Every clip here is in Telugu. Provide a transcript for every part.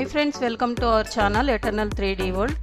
Hi friends, welcome to our channel Eternal 3D World.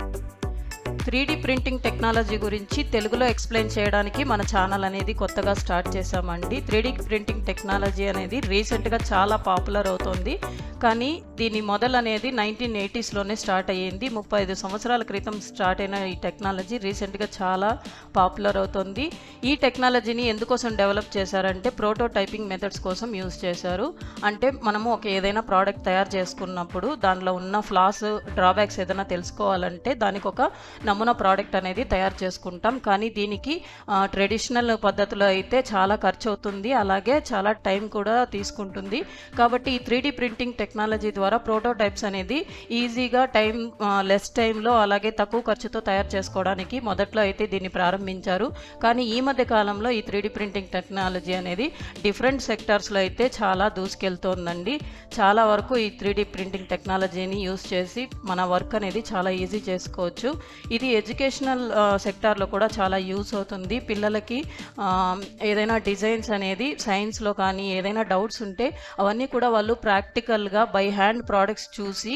3D printing technology గురించి తెలుగులో ఎక్స్ప్లెయిన్ చేయడానికి మన ఛానల్ అనేది కొత్తగా స్టార్ట్ చేశామండి. 3D ప్రింటింగ్ టెక్నాలజీ అనేది రీసెంట్గా చాలా పాపులర్ అవుతుంది. కానీ దీని మొదలు అనేది 1980స్లోనే స్టార్ట్ అయ్యింది. 35 సంవత్సరాల క్రితం స్టార్ట్ అయిన ఈ టెక్నాలజీ రీసెంట్గా చాలా పాపులర్ అవుతుంది. ఈ టెక్నాలజీని ఎందుకోసం డెవలప్ చేశారంటే ప్రోటోటైపింగ్ మెథడ్స్ కోసం యూజ్ చేశారు. అంటే మనము ఏదైనా ప్రోడక్ట్ తయారు చేసుకున్నప్పుడు దానిలో ఉన్న ఫ్లాస్, డ్రాబ్యాక్స్ ఏదైనా తెలుసుకోవాలంటే దానికి ఒక నమూనా ప్రోడక్ట్ అనేది తయారు చేసుకుంటాం. కానీ దీనికి ట్రెడిషనల్ పద్ధతిలో అయితే చాలా ఖర్చు అవుతుంది, అలాగే చాలా టైం కూడా తీసుకుంటుంది. కాబట్టి ఈ 3D ప్రింటింగ్ టెక్నాలజీ ద్వారా ప్రోటోటైప్స్ అనేది ఈజీగా లెస్ టైంలో అలాగే తక్కువ ఖర్చుతో తయారు చేసుకోవడానికి మొదట్లో అయితే దీన్ని ప్రారంభించారు. కానీ ఈ మధ్య కాలంలో ఈ 3D ప్రింటింగ్ టెక్నాలజీ అనేది డిఫరెంట్ సెక్టార్స్లో అయితే చాలా దూసుకెళ్తోందండి. చాలా వరకు ఈ 3D ప్రింటింగ్ టెక్నాలజీని యూజ్ చేసి మన వర్క్ అనేది చాలా ఈజీ చేసుకోవచ్చు. ఇది ఎడ్యుకేషనల్ సెక్టార్లో కూడా చాలా యూజ్ అవుతుంది. పిల్లలకి ఏదైనా డిజైన్స్ అనేది సైన్స్లో కానీ ఏదైనా డౌట్స్ ఉంటే అవన్నీ కూడా వాళ్ళు ప్రాక్టికల్గా బై హ్యాండ్ ప్రోడక్ట్స్ చూసి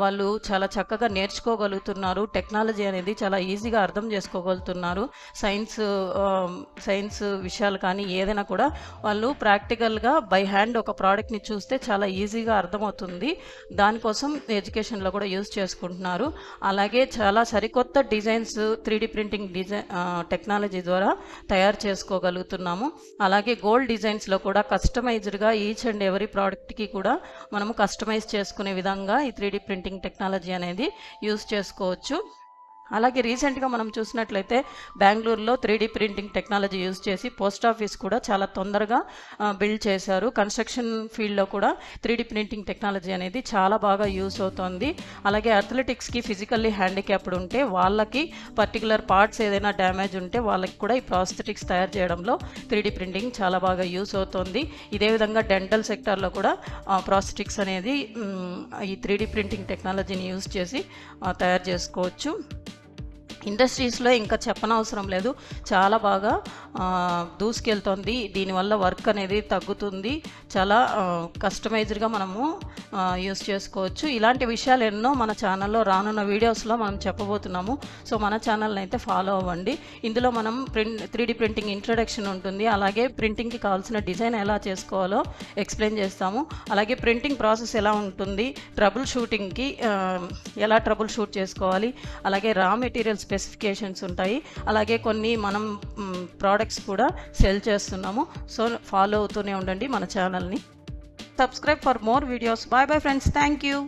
వాళ్ళు చాలా చక్కగా నేర్చుకోగలుగుతున్నారు. టెక్నాలజీ అనేది చాలా ఈజీగా అర్థం చేసుకోగలుగుతున్నారు. సైన్స్ విషయాలు కానీ ఏదైనా కూడా వాళ్ళు ప్రాక్టికల్గా బై హ్యాండ్ ఒక ప్రోడక్ట్ని చూస్తే చాలా ఈజీగా అర్థమవుతుంది. దానికోసం ఎడ్యుకేషన్లో కూడా యూజ్ చేసుకుంటున్నారు. అలాగే చాలా సరికొత్త డిజైన్స్ 3D ప్రింటింగ్ టెక్నాలజీ ద్వారా తయారు చేసుకోగలుగుతున్నాము. అలాగే గోల్డ్ డిజైన్స్లో కూడా కస్టమైజ్డ్గా ఈచ్ అండ్ ఎవరీ ప్రోడక్ట్కి కూడా మనము కస్టమైజ్ చేసుకునే విధంగా ఈ 3D ప్రింటింగ్ టెక్నాలజీ అనేది యూజ్ చేసుకోవచ్చు. అలాగే రీసెంట్గా మనం చూసినట్లయితే బెంగళూరులో 3D ప్రింటింగ్ టెక్నాలజీ యూజ్ చేసి పోస్ట్ ఆఫీస్ కూడా చాలా తొందరగా బిల్డ్ చేశారు. కన్స్ట్రక్షన్ ఫీల్డ్లో కూడా 3D ప్రింటింగ్ టెక్నాలజీ అనేది చాలా బాగా యూజ్ అవుతుంది. అలాగే అథ్లెటిక్స్కి ఫిజికల్లీ హ్యాండిక్యాప్డ్ ఉంటే వాళ్ళకి పర్టికులర్ పార్ట్స్ ఏదైనా డ్యామేజ్ ఉంటే వాళ్ళకి కూడా ఈ ప్రాస్థెటిక్స్ తయారు చేయడంలో 3D ప్రింటింగ్ చాలా బాగా యూజ్ అవుతుంది. ఇదే విధంగా డెంటల్ సెక్టార్లో కూడా ప్రాస్థెటిక్స్ అనేది ఈ 3D ప్రింటింగ్ టెక్నాలజీని యూజ్ చేసి తయారు చేసుకోవచ్చు. ఇండస్ట్రీస్లో ఇంకా చెప్పనవసరం లేదు, చాలా బాగా దూసుకెళ్తుంది. దీనివల్ల వర్క్ అనేది తగ్గుతుంది, చాలా కస్టమైజ్డ్గా మనము యూస్ చేసుకోవచ్చు. ఇలాంటి విషయాలు ఎన్నో మన ఛానల్లో రానున్న వీడియోస్లో మనం చెప్పబోతున్నాము. సో మన ఛానల్ని అయితే ఫాలో అవ్వండి. ఇందులో మనం 3D ప్రింటింగ్ ఇంట్రడక్షన్ ఉంటుంది, అలాగే ప్రింటింగ్కి కావాల్సిన డిజైన్ ఎలా చేసుకోవాలో ఎక్స్ప్లెయిన్ చేస్తాము. అలాగే ప్రింటింగ్ ప్రాసెస్ ఎలా ఉంటుంది, ట్రబుల్ షూటింగ్కి ఎలా ట్రబుల్ షూట్ చేసుకోవాలి, అలాగే రా మెటీరియల్ స్పెసిఫికేషన్స్ ఉంటాయి. అలాగే కొన్ని మనం ప్రోడక్ట్స్ కూడా సెల్ చేస్తున్నాము. సో ఫాలో అవుతూనే ఉండండి మన ఛానల్ని. Subscribe for more videos. Bye bye friends, thank you.